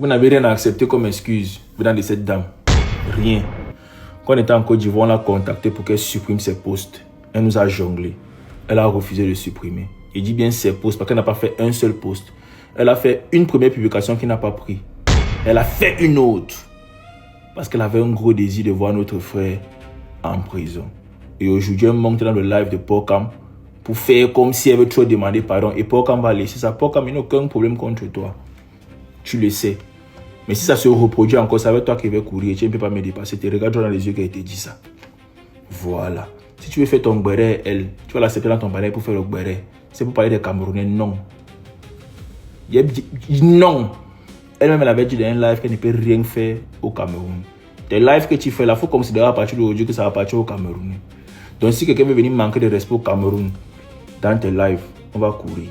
Vous n'avez rien à accepter comme excuse venant de cette dame. Rien. Quand on était en Côte d'Ivoire, on l'a contactée pour qu'elle supprime ses posts. Elle nous a jonglé. Elle a refusé de supprimer. Il dit bien ses posts parce qu'elle n'a pas fait un seul post. Elle a fait une première publication qui n'a pas pris. Elle a fait une autre. Parce qu'elle avait un gros désir de voir notre frère en prison. Et aujourd'hui, elle monte dans le live de Porcam pour faire comme si elle veut trop demander pardon. Et Porcam va laisser ça. Porcam, il n'a aucun problème contre toi. Tu le sais. Mais si ça se reproduit encore, ça va être toi qui vas courir. Tu ne peux pas me dépasser. Tu regardes dans les yeux qu'elle te dit ça. Voilà. Si tu veux faire ton béret, elle, tu vas l'accepter dans ton béret pour faire le béret. C'est pour parler des Camerounais. Non. Non. Elle-même, elle avait dit dans un live qu'elle ne peut rien faire au Cameroun. Tes lives que tu fais là, il faut considérer à partir d'aujourd'hui que ça va partir au Cameroun. Donc si quelqu'un veut venir manquer de respect au Cameroun, dans tes lives, on va courir.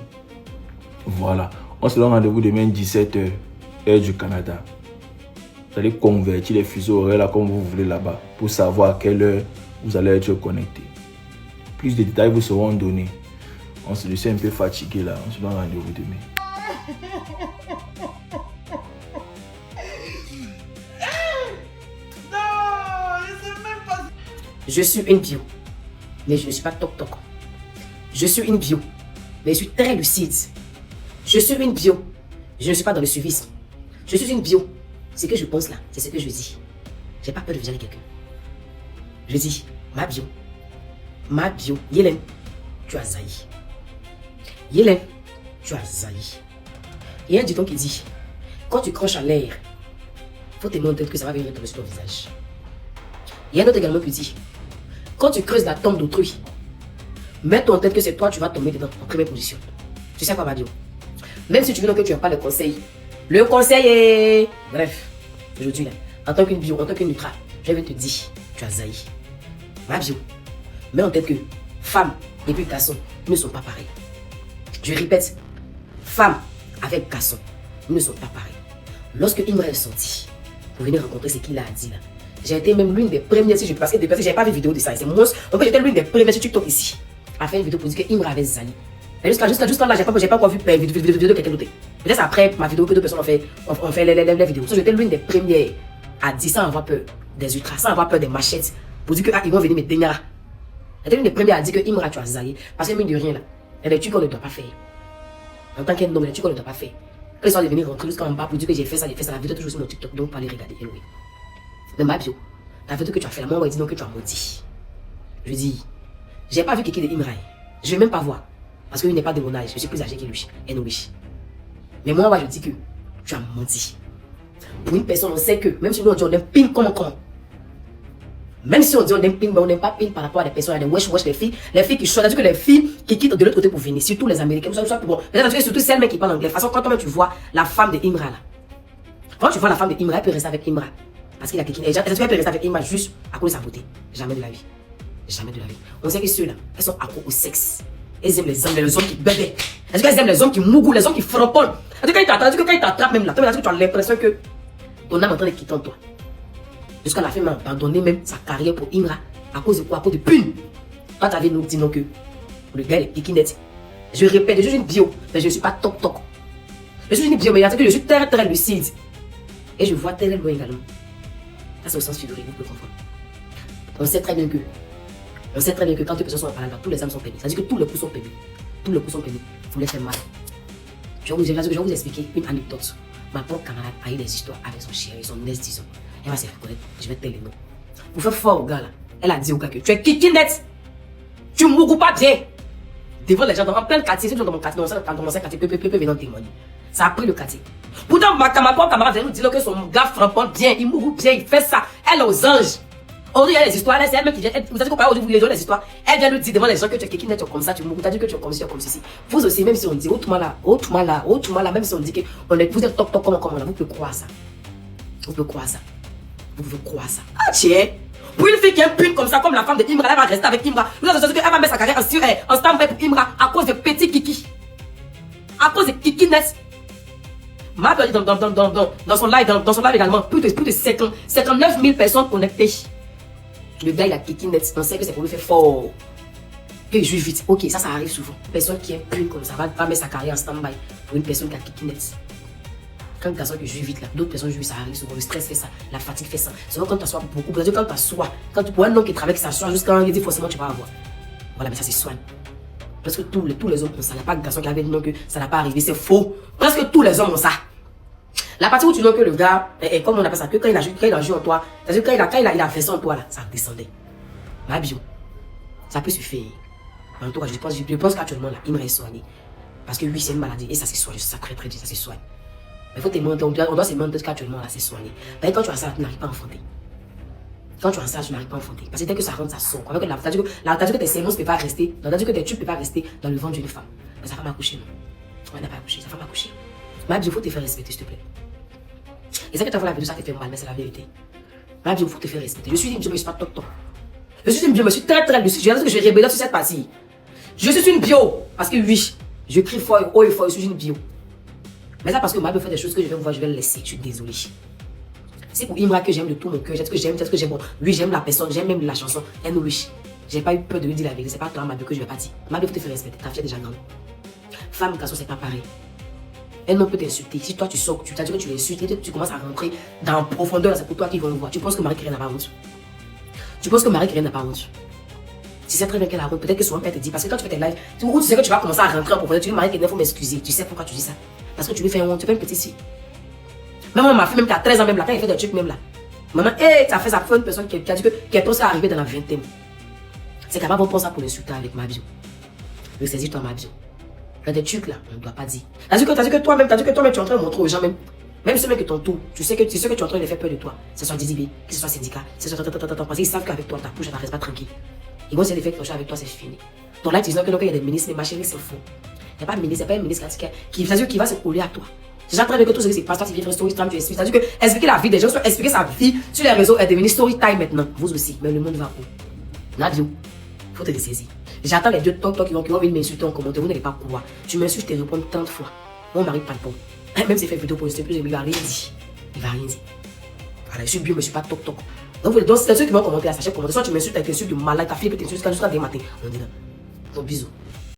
Voilà. On se donne rendez-vous demain 17h, heure du Canada. Vous allez convertir les fuseaux horaires là comme vous voulez là-bas pour savoir à quelle heure vous allez être connecté. Plus de détails vous seront donnés. On se laisse un peu fatigué là. On se donne rendez-vous demain. Je suis une bio, mais je ne suis pas toc-toc. Je suis une bio, mais je suis très lucide. Je suis une bio, je ne suis pas dans le suivisme. Je suis une bio. Ce que je pense là, c'est ce que je dis. J'ai pas peur de viser quelqu'un. Je dis, ma bio, Yélène, tu as zaï. Yélène, tu as zaï. Il y a un dicton qui dit, quand tu craches à l'air, faut te montrer que ça va venir tomber sur ton visage. Il y a un autre également qui dit, quand tu creuses la tombe d'autrui, mets-toi en tête que c'est toi, tu vas tomber dedans en première position. Tu sais quoi, ma bio? Même si tu veux donc que tu n'as pas le conseil est... Bref, aujourd'hui là, en tant qu'une bio, en tant qu'une ultra, je vais te dire, tu as zaï. Ma bio, mets en tête que femme et puis garçon ne sont pas pareils. Je répète, femme avec garçon ne sont pas pareils. Lorsque Imra est sorti pour venir rencontrer ce qu'il a dit là, j'ai été même l'une des premières, si je peux, parce que j'ai pas vu vidéo de ça, c'est moi. En fait, j'étais l'une des premières sur TikTok ici à faire une vidéo pour dire que Imra avait zaï. Mais jusqu'à là, j'ai pas encore vu vidéo de quelqu'un d'autre. Peut-être après ma vidéo que d'autres personnes ont fait les vidéos. J'étais l'une des premières à dire sans avoir peur des ultras, sans avoir peur des machettes, pour dire que ils vont venir me dénigrer. J'étais l'une des premières à dire que Imra tu as zaï. Parce que mine de rien là, il y a des trucs qu'on ne doit pas faire. En tant qu'un homme, il y a des trucs qu'on ne doit pas faire. Que les gens de venir rentrer jusqu'en bas pour dire que j'ai fait ça, la vidéo toujours sur mon TikTok, donc pas les regarder. Anyway. Mais ma bio, la vidéo que tu as fait, la maman m'a dit donc que tu as maudit. Je dis, j'ai pas vu quelqu'un de Imra. Je vais même pas voir. Parce qu'il n'est pas de mon âge, je suis plus âgé que lui. Et non, oui. Mais moi, je dis que tu as menti. Pour une personne, on sait que, même si nous on dit on aime ping comment. Même si on dit on aime ping, mais on n'aime pas ping par rapport à des personnes, à des wesh, les filles qui choisissent, c'est-à-dire que les filles qui quittent de l'autre côté pour venir, surtout les Américains, surtout celles qui parlent anglais. De toute façon, quand toi tu vois la femme de Imra là, quand tu vois la femme de Imra, elle peut rester avec Imra. Parce qu'il a quelqu'un. Elle peut rester avec Imra juste à cause de sa beauté. Jamais de la vie. Jamais de la vie. On sait que ceux-là, elles sont accros au sexe. Elles aiment les hommes qui bébés. Est-ce qu'elles aiment les hommes qui mougou, les hommes qui frapponnent? Est-ce que quand ils t'attrapent même là, tu as l'impression que ton âme est en train de quitter en toi. Jusqu'à la fin, m'a abandonné même sa carrière pour Imra. À cause de quoi? À cause de pune. Quand tu avais nous dit non que le gars est piquinette. Je répète, je suis une bio, mais je ne suis pas toc-toc. Je suis une bio, mais je suis très très lucide. Et je vois très loin également. Ça c'est au sens figuré, vous pouvez comprendre. On sait très bien que quand les personnes sont en parlant, tous les âmes sont permis. C'est-à-dire que tous les coups sont permis. Tous les coups sont permis. Vous les faites mal. Je vais vous expliquer une anecdote. Ma propre camarade a eu des histoires avec son chéri, son ex, disons. Elle va se reconnaître. Je vais te les noms. Pour faire fort au gars là, elle a dit au gars que tu es kikinette. Tu ne mourras pas bien. Devant les gens, en plein quartier, si tu es dans mon quartier, dans mon quartier, peut venir témoigner. Ça a pris le quartier. Pourtant, ma propre camarade vient nous dire que son gars frappant bien, il mourra bien, il fait ça. Elle est aux anges. Aujourd'hui, il y a des histoires, c'est elle-même qui vient. Vous savez qu'on parle aujourd'hui, les histoires. Elle vient nous dire devant les gens que tu es quelqu'un, tu es comme ça, tu mourras, tu as dit que tu es comme ci, comme ceci. Vous aussi, même si on dit, autrement là, même si on dit que vous êtes toc comme là, vous pouvez croire ça. Vous pouvez croire ça. Vous pouvez croire ça. Ah, tiens! Pour une fille qui est un pute comme ça, comme la femme de Imra, elle va rester avec Imra. Vous avez qu'elle va mettre sa carrière en stand-by pour Imra à cause de petits kiki. À cause de kikiness. Ma belle dans son live également, plus de 59 000 personnes connectées. Le gars il a kiki net, on sait que c'est pour lui faire fort. Que je vite. Ok, ça arrive souvent. Une personne qui est pune comme ça va mettre sa carrière en stand-by pour une personne qui a kiki net. Quand le garçon que jouit vite là, d'autres personnes jouent, ça arrive souvent. Le stress fait ça, la fatigue fait ça. Souvent quand tu assois beaucoup, parce que quand tu assois, pour un homme qui travaille, qui s'assoit jusqu'à il dit forcément tu vas avoir. Voilà, mais ça c'est soigne. Presque tous les hommes ont ça. Il n'y a pas de garçon qui avait dit non que ça n'a pas arrivé. C'est faux. Presque tous les hommes ont ça. La partie où tu vois que le gars, comme on appelle ça, que quand il a joué en toi, c'est-à-dire quand il a fait ça en toi là, ça descendait. Ma bio, ça peut se faire. Mais en tout cas, je pense qu'actuellement là, il me reste soigné. Parce que oui, c'est une maladie et ça se soigne. Ça très très bien, ça se soigne. Mais il faut te demander, on doit se demander qu'actuellement là, c'est soigné. Mais quand tu as ça, tu n'arrives pas à enfanter. Quand tu as ça, tu n'arrives pas à enfanter. Parce que dès que ça rentre, ça sort. Avec c'est-à-dire que tes sémences ne peuvent pas rester, c'est-à-dire que tes tubes ne peuvent pas rester dans le ventre d'une femme. Mais sa femme a accouché, non. Elle n'a pas accouché, sa femme a accouché. Ma bio, il faut te faire respecter, s'il te plaît. Et ça que tu as vu la vidéo, ça te fait mal, mais c'est la vérité. Ma bio, il faut te faire respecter. Je suis une bio, mais je ne suis pas toc-toc. Je suis une bio, mais je suis très très bio. Je vais dire que je rébelle sur cette partie. Je suis une bio. Parce que oui, je crie fort, haut et fort, je suis une bio. Mais ça parce que ma bio fait des choses que je vais voir, je vais le laisser. Je suis désolée. C'est pour Imra que j'aime de tout mon cœur. C'est ce que j'aime. Bon, oui, j'aime la personne, j'aime même la chanson. And oui, j'ai pas eu peur de lui dire la vérité. C'est pas toi, ma bio, que je vais pas dire. Ma bio, faut te faire respecter. Ta fille est déjà grande. Femme, garçon, c'est pas pareil. Elle non peut t'insulter. Si toi tu sors, tu t'as dit que tu l'insultes et tu commences à rentrer dans profondeur, c'est pour toi qu'ils vont le voir. Tu penses que Marie-Kérène n'a pas honte. Tu penses que Marie-Kérène n'a pas honte. Tu sais très bien qu'elle a honte. Peut-être que souvent elle te dit, parce que quand tu fais tes lives, tu sais que tu vas commencer à rentrer en profondeur. Tu dis Marie-Kérène, il faut m'excuser. Tu sais pourquoi tu dis ça. Parce que tu lui fais honte. Tu fais une petite fille. Même ma fille, même qui a 13 ans, même là, quand elle fait des trucs, même là. Maman, ça fait ça pour une personne qui a dit qu'elle pense à arriver dans la vingtaine. C'est capable de prendre ça pour l'insulter avec ma bio. Mais saisis-toi ma bio. Il y a des trucs là, on ne doit pas dire. T'as dit que toi-même, tu es en train de montrer aux gens même ceux que ton tour, tu sais que tu es en train de faire peur de toi. Que ce soit DDB, que ce soit syndicat, que ce soit parce qu'ils savent qu'avec toi, ta couche, elle ne reste pas tranquille. Ils vont essayer de faire quelque chose avec toi, c'est fini. Donc là, tu dis que il y a des ministres, mais ma chérie, c'est faux. Il n'y a pas de ministre, il n'y a pas un ministre qui va se coller à toi. C'est déjà très bien que tout ce qui se passe, toi, tu viens faire story time, tu expliques. C'est-à-dire que expliquer la vie des gens, expliquer sa vie sur les réseaux est devenu story time maintenant. Vous aussi, mais le monde va où? Nadio, il faut te dessaisir. J'attends les deux tocs qui vont venir m'insulter en commentaire. Vous n'allez pas pouvoir. Tu m'insultes, je te réponds 30 fois. Mon mari pas de bon. Même si il fait vidéo pour plus, il va rien dire. Il va rien dire. Voilà, je suis bio, mais je suis pas toc. Donc c'est ceux qui vont commenter à sachez commenter. Soit tu m'insultes avec un insulte de malade, ta fille peut t'insulter jusqu'à demain matin. On dit là. Donc bisous.